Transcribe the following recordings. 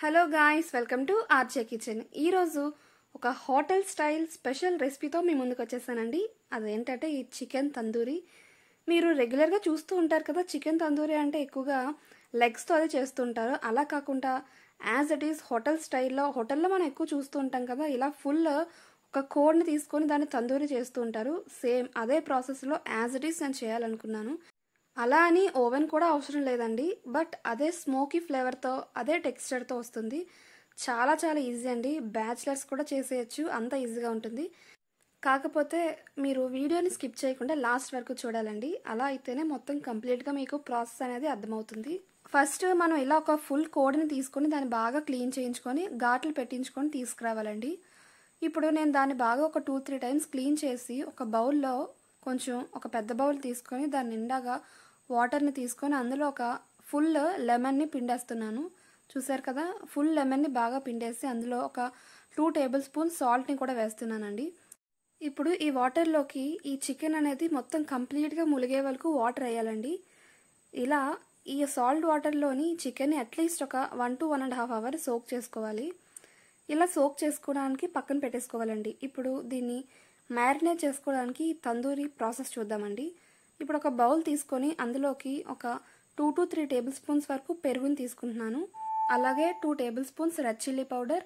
Hello guys, welcome to RJ kitchen. ఈరోజు ఒక hotel style special రెసిపీతో మీ ముందుకు వచ్చేసానండి. అదేంటంటే ఈ చికెన్ తందూరి. మీరు రెగ్యులర్గా చూస్తూ ఉంటారు కదా, చికెన్ తందూరి అంటే ఎక్కువగా లెగ్స్తో అది చేస్తుంటారు. అలా కాకుండా యాజ్ ఇట్ ఈస్ హోటల్ స్టైల్లో, హోటల్లో మనం ఎక్కువ చూస్తూ ఉంటాం కదా, ఇలా ఫుల్ ఒక కోడ్ని తీసుకొని దాన్ని తందూరి చేస్తూ ఉంటారు. సేమ్ అదే ప్రాసెస్లో యాజ్ ఇట్ ఈస్ నేను చేయాలనుకున్నాను. అలా అని ఓవెన్ కూడా అవసరం లేదండి, బట్ అదే స్మోకీ ఫ్లేవర్తో, అదే టెక్స్చర్తో వస్తుంది. చాలా చాలా ఈజీ అండి, బ్యాచిలర్స్ కూడా చేసేయచ్చు, అంత ఈజీగా ఉంటుంది. కాకపోతే మీరు వీడియోని స్కిప్ చేయకుండా లాస్ట్ వరకు చూడాలండి. అలా అయితేనే మొత్తం కంప్లీట్గా మీకు ప్రాసెస్ అనేది అర్థమవుతుంది. ఫస్ట్ మనం ఇలా ఒక ఫుల్ కోడ్ని తీసుకొని దాన్ని బాగా క్లీన్ చేయించుకొని ఘాట్లు పెట్టించుకొని తీసుకురావాలండి. ఇప్పుడు నేను దాన్ని బాగా ఒక 2-3 టైమ్స్ క్లీన్ చేసి ఒక బౌల్లో కొంచెం ఒక పెద్ద బౌల్ తీసుకొని దాని నిండాగా వాటర్ని తీసుకొని అందులో ఒక ఫుల్ లెమన్ని పిండేస్తున్నాను. చూసారు కదా, ఫుల్ లెమన్ని బాగా పిండేసి అందులో ఒక 2 టేబుల్ స్పూన్ సాల్ట్ని కూడా వేస్తున్నానండి. ఇప్పుడు ఈ వాటర్లోకి ఈ చికెన్ అనేది మొత్తం కంప్లీట్గా ములిగే వరకు వాటర్ వేయాలండి. ఇలా ఈ సాల్ట్ వాటర్లోని చికెన్ని అట్లీస్ట్ ఒక 1 to 1.5 hours సోక్ చేసుకోవాలి. ఇలా సోక్ చేసుకోవడానికి పక్కన పెట్టేసుకోవాలండి. ఇప్పుడు దీన్ని మ్యారినేట్ చేసుకోవడానికి తందూరి ప్రాసెస్ చూద్దామండి. ఇప్పుడు ఒక బౌల్ తీసుకొని అందులోకి ఒక 2 to 3 టేబుల్ స్పూన్స్ వరకు పెరుగుని తీసుకుంటున్నాను. అలాగే 2 tablespoons red chilli powder.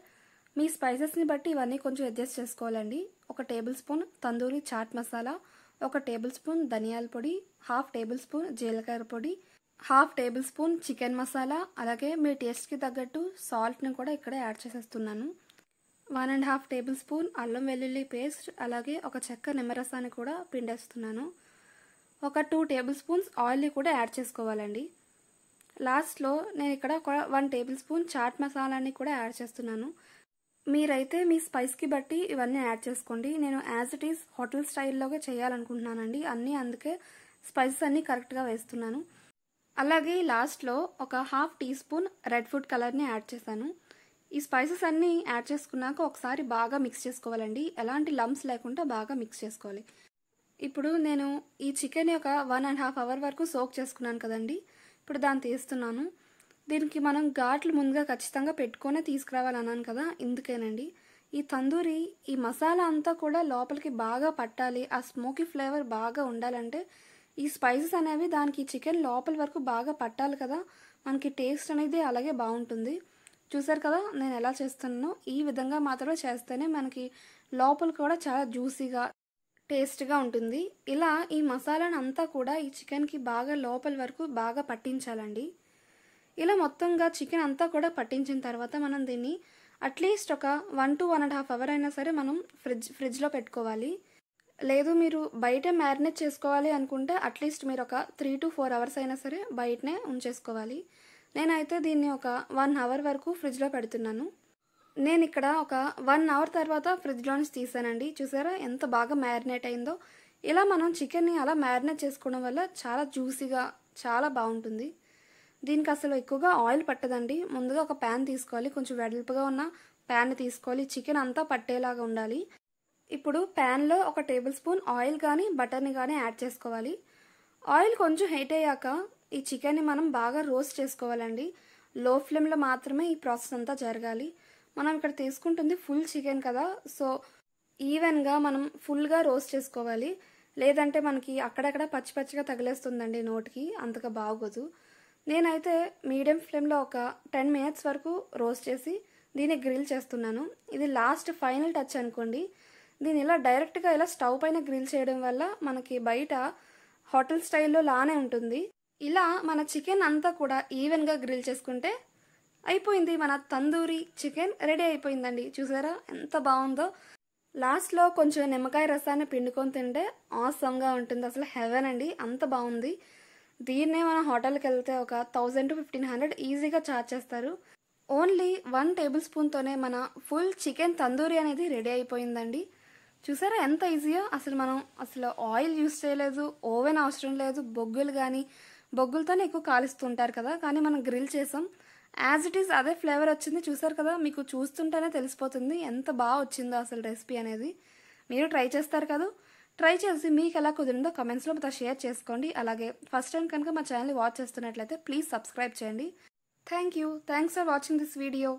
మీ స్పైసెస్ని బట్టి ఇవన్నీ కొంచెం అడ్జస్ట్ చేసుకోవాలండి. 1 tablespoon tandoori chaat masala, 1 tablespoon ధనియాల పొడి, 1/2 టేబుల్ స్పూన్ జీలకర్ర పొడి, 1/2 టేబుల్ స్పూన్ చికెన్ మసాలా, అలాగే మీ టేస్ట్కి తగ్గట్టు సాల్ట్ని కూడా ఇక్కడే యాడ్ చేసేస్తున్నాను. 1.5 టేబుల్ స్పూన్ అల్లం వెల్లుల్లి పేస్ట్, అలాగే ఒక చెక్క నిమ్మరసాన్ని కూడా పిండేస్తున్నాను. ఒక 2 టేబుల్ స్పూన్స్ ఆయిల్ని కూడా యాడ్ చేసుకోవాలండి. లాస్ట్లో నేను ఇక్కడ ఒక 1 టేబుల్ స్పూన్ చాట్ మసాలాని కూడా యాడ్ చేస్తున్నాను. మీరైతే మీ స్పైస్కి బట్టి ఇవన్నీ యాడ్ చేసుకోండి. నేను యాజ్ ఇట్ ఈస్ హోటల్ స్టైల్లోగా చేయాలనుకుంటున్నానండి, అందుకే స్పైసెస్ అన్నీ కరెక్ట్గా వేస్తున్నాను. అలాగే లాస్ట్లో ఒక 1/2 టీ స్పూన్ రెడ్ ఫుడ్ కలర్ని యాడ్ చేశాను. ఈ స్పైసెస్ అన్నీ యాడ్ చేసుకున్నాక ఒకసారి బాగా మిక్స్ చేసుకోవాలండి. ఎలాంటి లంప్స్ లేకుండా బాగా మిక్స్ చేసుకోవాలి. ఇప్పుడు నేను ఈ చికెన్ ఒక 1.5 hours వరకు సోక్ చేసుకున్నాను కదండి. ఇప్పుడు దాన్ని తీస్తున్నాను. దీనికి మనం ఘాట్లు ముందుగా ఖచ్చితంగా పెట్టుకొనే తీసుకురావాలన్నాను కదా, ఇందుకేనండి. ఈ తందూరి ఈ మసాలా అంతా కూడా లోపలికి బాగా పట్టాలి, ఆ స్మోకీ ఫ్లేవర్ బాగా ఉండాలంటే ఈ స్పైసెస్ అనేవి దానికి చికెన్ లోపల వరకు బాగా పట్టాలి కదా, మనకి టేస్ట్ అనేది అలాగే బాగుంటుంది. చూసారు కదా నేను ఎలా చేస్తున్నానో, ఈ విధంగా మాత్రమే చేస్తేనే మనకి లోపల కూడా చాలా జ్యూసీగా టేస్ట్గా ఉంటుంది. ఇలా ఈ మసాలాను అంతా కూడా ఈ చికెన్కి బాగా లోపల వరకు బాగా పట్టించాలండి. ఇలా మొత్తంగా చికెన్ అంతా కూడా పట్టించిన తర్వాత మనం దీన్ని అట్లీస్ట్ ఒక 1 to 1.5 hours అయినా సరే మనం ఫ్రిడ్జ్లో పెట్టుకోవాలి. లేదు మీరు బయట మ్యారినేట్ చేసుకోవాలి అనుకుంటే అట్లీస్ట్ మీరు ఒక 3 to 4 hours అయినా సరే బయటనే ఉంచేసుకోవాలి. నేనైతే దీన్ని ఒక 1 hour వరకు ఫ్రిడ్జ్లో పెడుతున్నాను. నేను ఇక్కడ ఒక 1 hour తర్వాత ఫ్రిడ్జ్లో నుంచి తీసానండి. చూసారా ఎంత బాగా మ్యారినేట్ అయిందో. ఇలా మనం చికెన్ని అలా మ్యారినేట్ చేసుకోవడం వల్ల చాలా జ్యూసీగా చాలా బాగుంటుంది. దీనికి అసలు ఎక్కువగా ఆయిల్ పట్టదండి. ముందుగా ఒక ప్యాన్ తీసుకోవాలి, కొంచెం వెడల్పుగా ఉన్న ప్యాన్ తీసుకోవాలి, చికెన్ అంతా పట్టేలాగా ఉండాలి. ఇప్పుడు ప్యాన్లో 1 టేబుల్ స్పూన్ ఆయిల్ కానీ బటర్ని కానీ యాడ్ చేసుకోవాలి. ఆయిల్ కొంచెం హీట్ అయ్యాక ఈ చికెన్ని మనం బాగా రోస్ట్ చేసుకోవాలండి. లో ఫ్లేమ్లో మాత్రమే ఈ ప్రాసెస్ అంతా జరగాలి. మనం ఇక్కడ తీసుకుంటుంది ఫుల్ చికెన్ కదా, సో ఈవెన్గా మనం ఫుల్గా రోస్ట్ చేసుకోవాలి. లేదంటే మనకి అక్కడక్కడ పచ్చి పచ్చిగా తగిలేస్తుందండి నోటికి, అంతగా బాగోదు. నేనైతే మీడియం ఫ్లేమ్లో ఒక 10 minutes వరకు రోస్ట్ చేసి దీన్ని గ్రిల్ చేస్తున్నాను. ఇది లాస్ట్ ఫైనల్ టచ్ అనుకోండి. దీన్ని ఇలా డైరెక్ట్గా ఇలా స్టవ్ పైన గ్రిల్ చేయడం వల్ల మనకి బయట హోటల్ స్టైల్లో లానే ఉంటుంది. ఇలా మన చికెన్ అంతా కూడా ఈవెన్గా గ్రిల్ చేసుకుంటే అయిపోయింది, మన తందూరి చికెన్ రెడీ అయిపోయిందండి. చూసారా ఎంత బాగుందో. లాస్ట్లో కొంచెం నిమ్మకాయ రసాన్ని పిండుకొని తింటే ఆసమ్గా ఉంటుంది, అసలు హెవెన్ అండి, అంత బాగుంది. దీన్నే మన హోటల్కి వెళ్తే ఒక 1000 to 1500 ఈజీగా ఛార్జ్ చేస్తారు. ఓన్లీ 1 టేబుల్ స్పూన్తోనే మన ఫుల్ చికెన్ తందూరి అనేది రెడీ అయిపోయిందండి. చూసారా ఎంత ఈజీయో. అసలు ఆయిల్ యూస్ చేయలేదు, ఓవెన్ అవసరం లేదు, బొగ్గులతోనే ఎక్కువ కాలుస్తుంటారు కదా, కానీ మనం గ్రిల్ చేసాం. యాజ్ ఇట్ ఈస్ అదే ఫ్లేవర్ వచ్చింది. చూసారు కదా, మీకు చూస్తుంటేనే తెలిసిపోతుంది ఎంత బాగా వచ్చిందో అసలు రెసిపీ అనేది. మీరు ట్రై చేస్తారు కదా, ట్రై చేసి మీకు ఎలా కుదిరిందో కమెంట్స్లో మాతో షేర్ చేసుకోండి. అలాగే ఫస్ట్ టైం కనుక మా ఛానల్ని వాచ్ చేస్తున్నట్లయితే ప్లీజ్ సబ్స్క్రైబ్ చేయండి. Thank you. Thanks for watching this video.